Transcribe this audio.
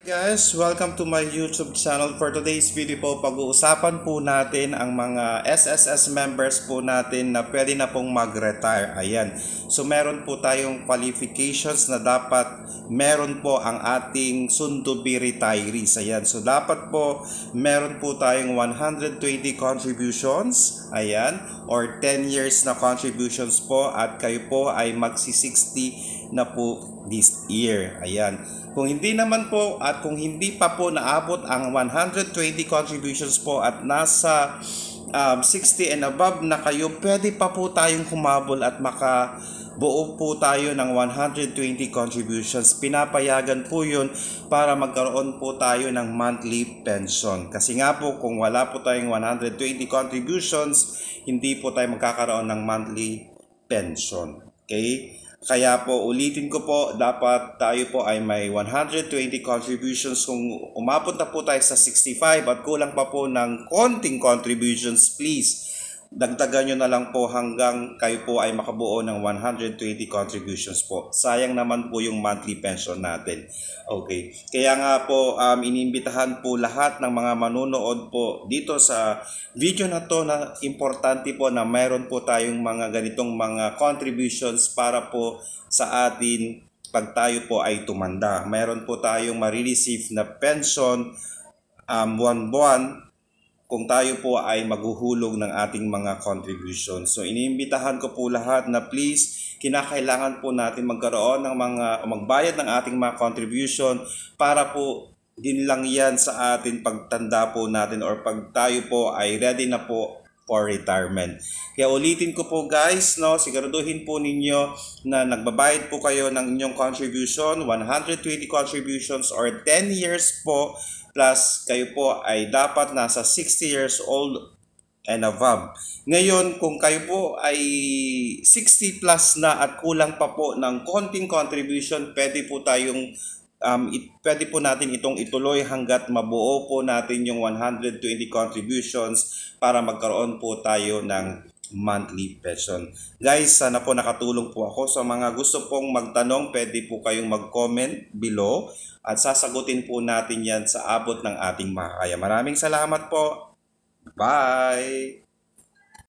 Guys, welcome to my YouTube channel. For today's video po, pag-uusapan po natin ang mga SSS members po natin na pwede na pong mag-retire. Ayan. So meron po tayong qualifications na dapat meron po ang ating soon-to-be retirees. Ayan. So dapat po meron po tayong 120 contributions. Ayan. Or 10 years na contributions po at kayo po ay magsi-60 na po this year. Ayan. Kung hindi naman po at kung hindi pa po naabot ang 120 contributions po at nasa 60 and above na kayo, pwede pa po tayong humabol at makabuo po tayo ng 120 contributions. Pinapayagan po yun para magkaroon po tayo ng monthly pension. Kasi nga po kung wala po tayong 120 contributions, hindi po tayo magkakaroon ng monthly pension. Okay? Kaya po, ulitin ko po, dapat tayo po ay may 120 contributions. Kung umabot na po tayo sa 65 at kulang pa po ng konting contributions, please, dagdagan nyo na lang po hanggang kayo po ay makabuo ng 120 contributions po. Sayang naman po yung monthly pension natin. Okay. Kaya nga po, inimbitahan po lahat ng mga manunood po dito sa video na to na importante po na mayroon po tayong mga ganitong mga contributions para po sa atin pag tayo po ay tumanda. Mayroon po tayong marireceive na pension buwan-buwan kung tayo po ay maghuhulog ng ating mga contributions. So iniimbitahan ko po lahat na please, kinakailangan po natin magkaroon ng magbayad ng ating mga contribution para po din lang yan sa atin pagtanda po natin or pag tayo po ay ready na po for retirement. Kaya ulitin ko po guys, no, siguraduhin po ninyo na nagbabayad po kayo ng inyong contribution, 120 contributions or 10 years po, plus kayo po ay dapat nasa 60 years old and above. Ngayon, kung kayo po ay 60 plus na at kulang pa po ng konting contribution, pwede po natin itong ituloy hanggat mabuo po natin yung 120 contributions para magkaroon po tayo ng monthly pension. Guys, sana po nakatulong po ako. Sa mga gusto pong magtanong, pwede po kayong mag-comment below at sasagutin po natin yan sa abot ng ating makakaya. Maraming salamat po. Bye!